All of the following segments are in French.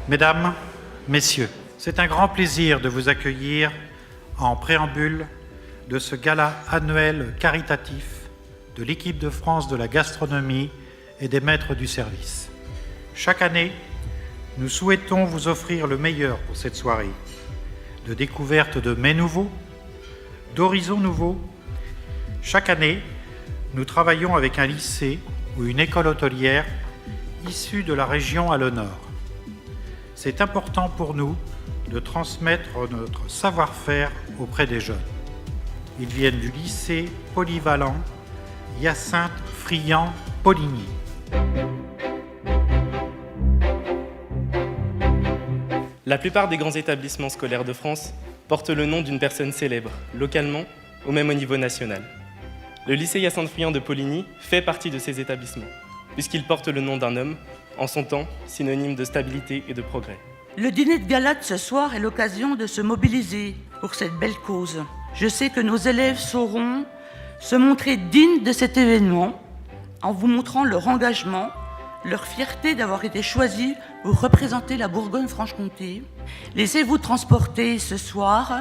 Mesdames, Messieurs, c'est un grand plaisir de vous accueillir en préambule de ce gala annuel caritatif de l'équipe de France de la gastronomie et des maîtres du service. Chaque année, nous souhaitons vous offrir le meilleur pour cette soirée, de découverte de mets nouveaux, d'horizons nouveaux. Chaque année, nous travaillons avec un lycée ou une école hôtelière issue de la région à l'honneur. C'est important pour nous de transmettre notre savoir-faire auprès des jeunes. Ils viennent du lycée polyvalent Hyacinthe Friant Poligny. La plupart des grands établissements scolaires de France portent le nom d'une personne célèbre, localement ou même au niveau national. Le lycée Hyacinthe Friant de Poligny fait partie de ces établissements, puisqu'il porte le nom d'un homme, en son temps synonyme de stabilité et de progrès. Le dîner de gala de ce soir est l'occasion de se mobiliser pour cette belle cause. Je sais que nos élèves sauront se montrer dignes de cet événement en vous montrant leur engagement, leur fierté d'avoir été choisis pour représenter la Bourgogne-Franche-Comté. Laissez-vous transporter ce soir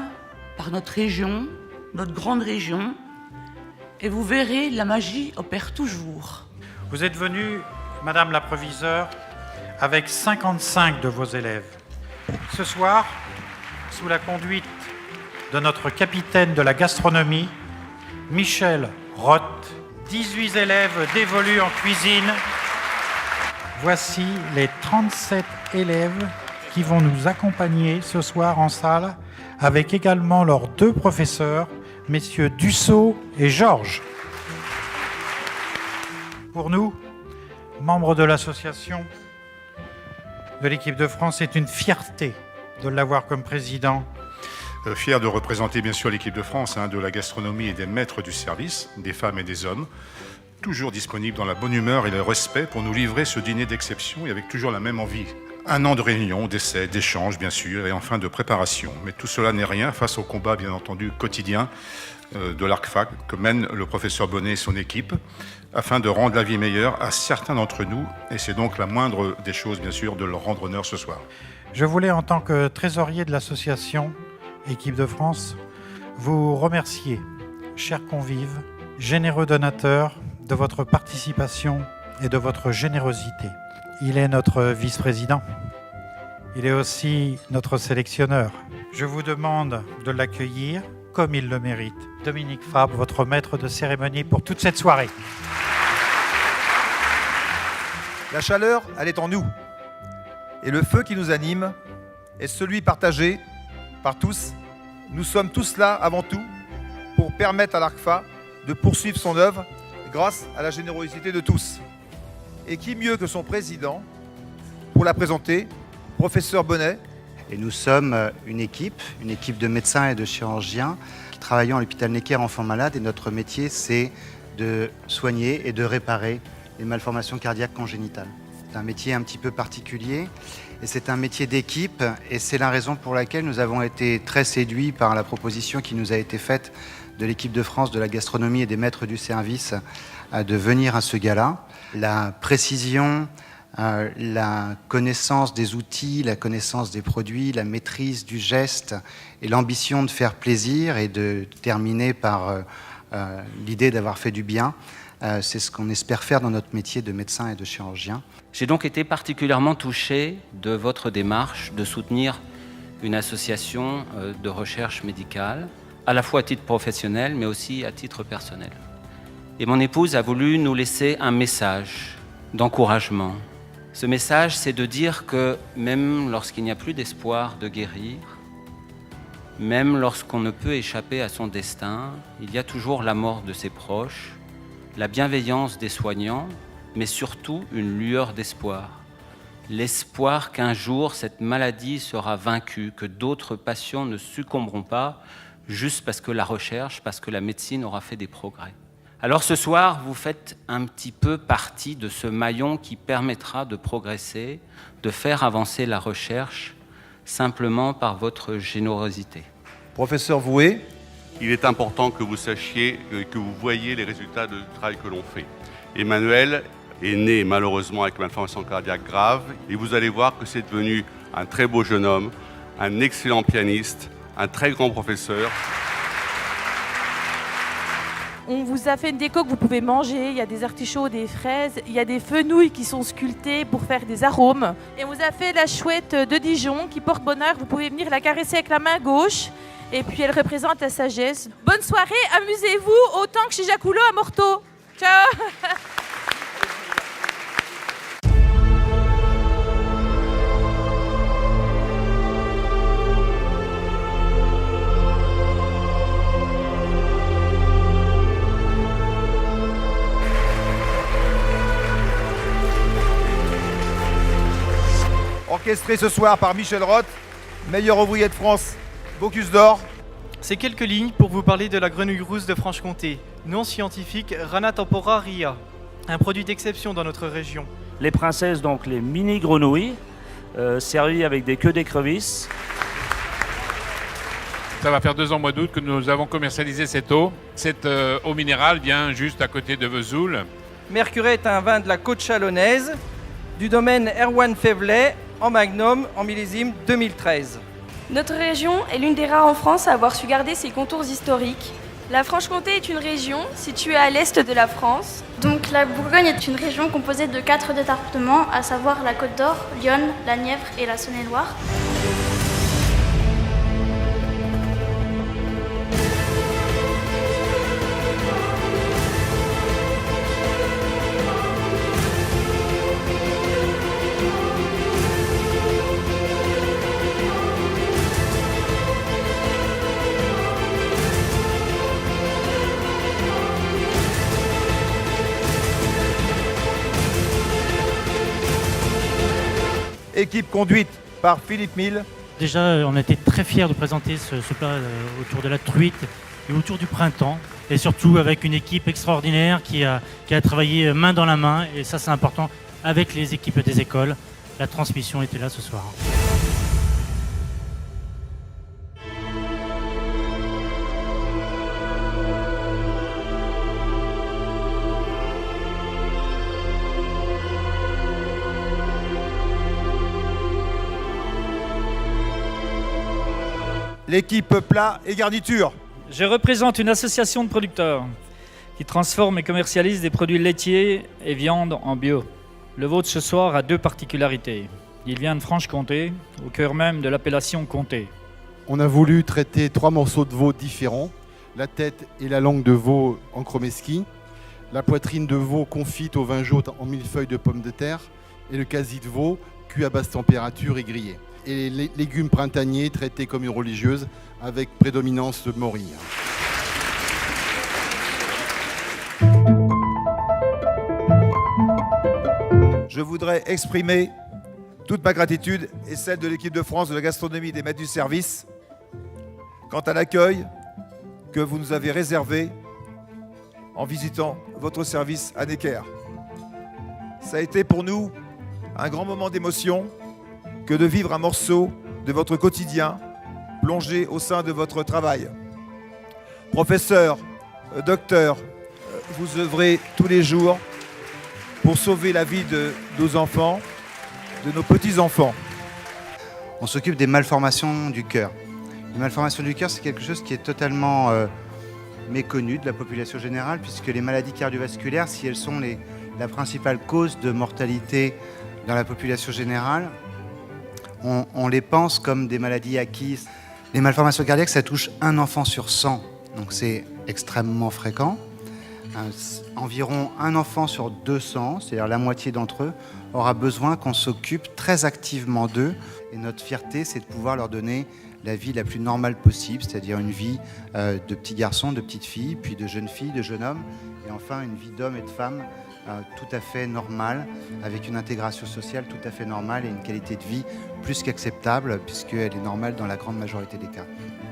par notre région, notre grande région, et vous verrez, la magie opère toujours. Vous êtes venue, Madame la Proviseure, avec 55 de vos élèves. Ce soir, sous la conduite de notre capitaine de la gastronomie, Michel Roth, 18 élèves dévolus en cuisine. Voici les 37 élèves qui vont nous accompagner ce soir en salle, avec également leurs deux professeurs, messieurs Dussault et Georges. Pour nous, membres de l'association de l'équipe de France, c'est une fierté de l'avoir comme président. Fier de représenter bien sûr l'équipe de France, de la gastronomie et des maîtres du service, des femmes et des hommes, toujours disponibles dans la bonne humeur et le respect pour nous livrer ce dîner d'exception et avec toujours la même envie. Un an de réunions, d'essais, d'échanges bien sûr et enfin de préparation. Mais tout cela n'est rien face au combat bien entendu quotidien de l'ARCFA que mène le professeur Bonnet et son équipe afin de rendre la vie meilleure à certains d'entre nous et c'est donc la moindre des choses bien sûr de leur rendre honneur ce soir. Je voulais en tant que trésorier de l'association Équipe de France vous remercier, chers convives, généreux donateurs, de votre participation et de votre générosité. Il est notre vice-président. Il est aussi notre sélectionneur. Je vous demande de l'accueillir comme il le mérite. Dominique Fabre, votre maître de cérémonie pour toute cette soirée. La chaleur, elle est en nous. Et le feu qui nous anime est celui partagé par tous. Nous sommes tous là avant tout pour permettre à l'ARCFA de poursuivre son œuvre grâce à la générosité de tous. Et qui mieux que son président pour la présenter, professeur Bonnet. Et nous sommes une équipe de médecins et de chirurgiens qui travaillons à l'hôpital Necker Enfants Malades et notre métier c'est de soigner et de réparer les malformations cardiaques congénitales. C'est un métier un petit peu particulier et c'est un métier d'équipe et c'est la raison pour laquelle nous avons été très séduits par la proposition qui nous a été faite de l'équipe de France de la gastronomie et des maîtres du service de venir à ce gala. La précision, la connaissance des outils, la connaissance des produits, la maîtrise du geste et l'ambition de faire plaisir et de terminer par l'idée d'avoir fait du bien, c'est ce qu'on espère faire dans notre métier de médecin et de chirurgien. J'ai donc été particulièrement touché de votre démarche de soutenir une association de recherche médicale, à la fois à titre professionnel, mais aussi à titre personnel. Et mon épouse a voulu nous laisser un message d'encouragement. Ce message, c'est de dire que même lorsqu'il n'y a plus d'espoir de guérir, même lorsqu'on ne peut échapper à son destin, il y a toujours la mort de ses proches, la bienveillance des soignants, mais surtout une lueur d'espoir. L'espoir qu'un jour cette maladie sera vaincue, que d'autres patients ne succomberont pas juste parce que la recherche, parce que la médecine aura fait des progrès. Alors ce soir, vous faites un petit peu partie de ce maillon qui permettra de progresser, de faire avancer la recherche simplement par votre générosité. Professeur Voué. Il est important que vous sachiez, que vous voyez les résultats du travail que l'on fait. Emmanuel est né malheureusement avec une malformation cardiaque grave. Et vous allez voir que c'est devenu un très beau jeune homme, un excellent pianiste, un très grand professeur. On vous a fait une déco que vous pouvez manger, il y a des artichauts, des fraises, il y a des fenouils qui sont sculptés pour faire des arômes. Et on vous a fait la chouette de Dijon qui porte bonheur, vous pouvez venir la caresser avec la main gauche et puis elle représente la sagesse. Bonne soirée, amusez-vous autant que chez Jacoulot à Morteau. Ciao. Orchestré ce soir par Michel Roth, meilleur ouvrier de France, Bocuse d'Or. Ces quelques lignes pour vous parler de la grenouille rousse de Franche-Comté, nom scientifique Rana temporaria, un produit d'exception dans notre région. Les princesses, donc les mini-grenouilles, servies avec des queues d'écrevisses. Ça va faire 2 ans au mois d'août que nous avons commercialisé cette eau. Cette eau minérale vient juste à côté de Vesoul. Mercuret est un vin de la côte chalonnaise, du domaine Erwan Févelet, en magnum, en millésime 2013. Notre région est l'une des rares en France à avoir su garder ses contours historiques. La Franche-Comté est une région située à l'est de la France. Donc la Bourgogne est une région composée de 4 départements, à savoir la Côte d'Or, l'Yonne, la Nièvre et la Saône-et-Loire. Équipe conduite par Philippe Mille. Déjà, on a été très fiers de présenter ce plat autour de la truite et autour du printemps. Et surtout avec une équipe extraordinaire qui a travaillé main dans la main. Et ça, c'est important avec les équipes des écoles. La transmission était là ce soir. L'équipe plat et garniture. Je représente une association de producteurs qui transforme et commercialise des produits laitiers et viande en bio. Le vôtre ce soir a 2 particularités. Il vient de Franche-Comté, au cœur même de l'appellation Comté. On a voulu traiter 3 morceaux de veau différents, la tête et la langue de veau en chromeski, la poitrine de veau confite au vin jaune en millefeuilles de pommes de terre et le quasi de veau cuit à basse température et grillé. Et les légumes printaniers traités comme une religieuse avec prédominance de morille. Je voudrais exprimer toute ma gratitude et celle de l'équipe de France de la gastronomie des maîtres du service quant à l'accueil que vous nous avez réservé en visitant votre service à Necker. Ça a été pour nous un grand moment d'émotion que de vivre un morceau de votre quotidien plongé au sein de votre travail. Professeur, docteur, vous œuvrez tous les jours pour sauver la vie de nos enfants, de nos petits-enfants. On s'occupe des malformations du cœur. Les malformations du cœur, c'est quelque chose qui est totalement méconnu de la population générale, puisque les maladies cardiovasculaires, si elles sont la principale cause de mortalité dans la population générale, on les pense comme des maladies acquises. Les malformations cardiaques, ça touche 1 enfant sur 100, donc c'est extrêmement fréquent. Environ 1 enfant sur 200, c'est-à-dire la moitié d'entre eux, aura besoin qu'on s'occupe très activement d'eux. Et notre fierté, c'est de pouvoir leur donner la vie la plus normale possible, c'est-à-dire une vie de petits garçons, de petites filles, puis de jeunes filles, de jeunes hommes, et enfin une vie d'hommes et de femmes tout à fait normale, avec une intégration sociale tout à fait normale et une qualité de vie plus qu'acceptable, puisqu'elle est normale dans la grande majorité des cas.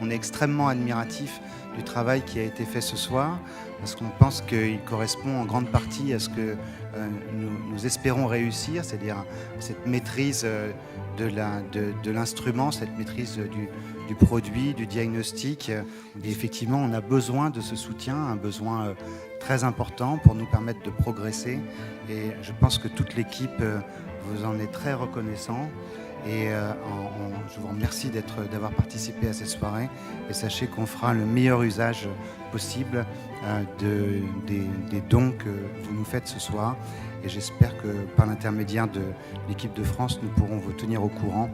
On est extrêmement admiratif du travail qui a été fait ce soir, parce qu'on pense qu'il correspond en grande partie à ce que nous espérons réussir, c'est-à-dire cette maîtrise de l'instrument, cette maîtrise du produit, du diagnostic. Et effectivement, on a besoin de ce soutien, un besoin très important pour nous permettre de progresser. Et je pense que toute l'équipe vous en est très reconnaissant. Et je vous remercie d'avoir participé à cette soirée. Et sachez qu'on fera le meilleur usage possible des dons que vous nous faites ce soir. Et j'espère que par l'intermédiaire de l'équipe de France, nous pourrons vous tenir au courant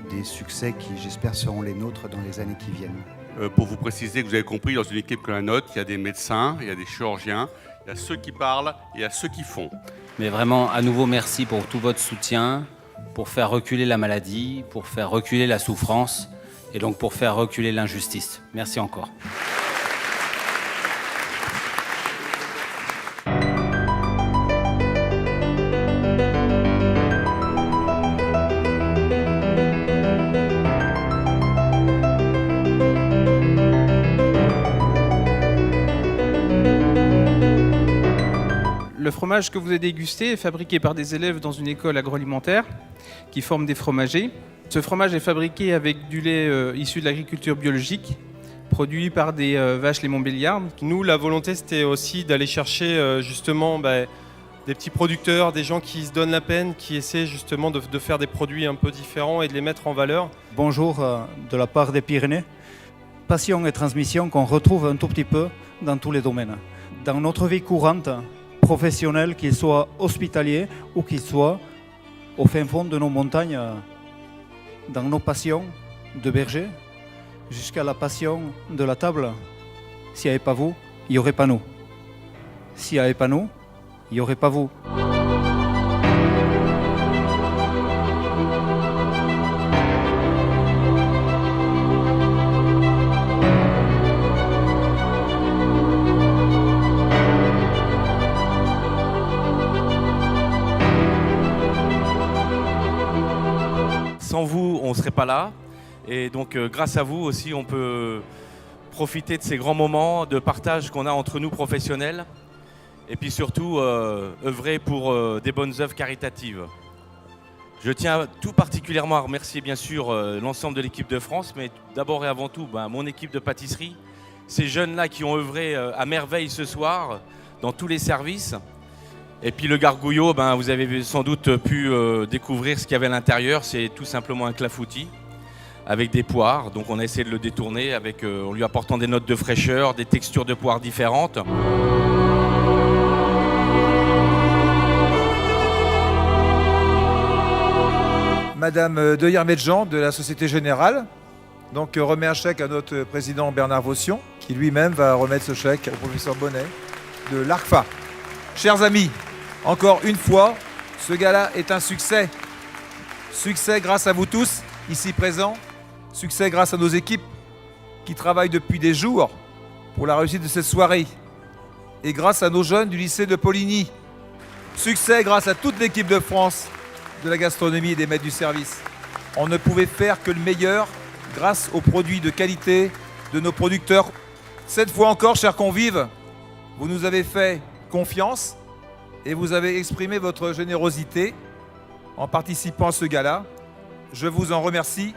des succès qui, j'espère, seront les nôtres dans les années qui viennent. Pour vous préciser que vous avez compris, dans une équipe que la nôtre, il y a des médecins, il y a des chirurgiens, il y a ceux qui parlent et il y a ceux qui font. Mais vraiment, à nouveau, merci pour tout votre soutien, pour faire reculer la maladie, pour faire reculer la souffrance et donc pour faire reculer l'injustice. Merci encore. Le fromage que vous avez dégusté est fabriqué par des élèves dans une école agroalimentaire qui forment des fromagers. Ce fromage est fabriqué avec du lait issu de l'agriculture biologique, produit par des vaches les Montbéliardes. Nous, la volonté, c'était aussi d'aller chercher justement des petits producteurs, des gens qui se donnent la peine, qui essaient justement de faire des produits un peu différents et de les mettre en valeur. Bonjour de la part des Pyrénées. Passion et transmission qu'on retrouve un tout petit peu dans tous les domaines. Dans notre vie courante, professionnels, qu'ils soient hospitaliers ou qu'ils soient au fin fond de nos montagnes, dans nos passions de berger, jusqu'à la passion de la table. S'il n'y avait pas vous, il n'y aurait pas nous. S'il n'y avait pas nous, il n'y aurait pas vous. Sans vous, on ne serait pas là. Et donc, grâce à vous aussi, on peut profiter de ces grands moments de partage qu'on a entre nous professionnels. Et puis surtout, œuvrer pour des bonnes œuvres caritatives. Je tiens tout particulièrement à remercier bien sûr l'ensemble de l'équipe de France, mais d'abord et avant tout mon équipe de pâtisserie. Ces jeunes-là qui ont œuvré à merveille ce soir dans tous les services. Et puis le gargouillot, vous avez sans doute pu découvrir ce qu'il y avait à l'intérieur. C'est tout simplement un clafoutis avec des poires. Donc on a essayé de le détourner en lui apportant des notes de fraîcheur, des textures de poires différentes. Madame Deuillard-Medjean de la Société Générale remet un chèque à notre président Bernard Vaution, qui lui-même va remettre ce chèque au professeur Bonnet de l'ARCFA. Chers amis, encore une fois, ce gala est un succès. Succès grâce à vous tous, ici présents. Succès grâce à nos équipes qui travaillent depuis des jours pour la réussite de cette soirée. Et grâce à nos jeunes du lycée de Poligny. Succès grâce à toute l'équipe de France de la gastronomie et des maîtres du service. On ne pouvait faire que le meilleur grâce aux produits de qualité de nos producteurs. Cette fois encore, chers convives, vous nous avez fait confiance et vous avez exprimé votre générosité en participant à ce gala. Je vous en remercie.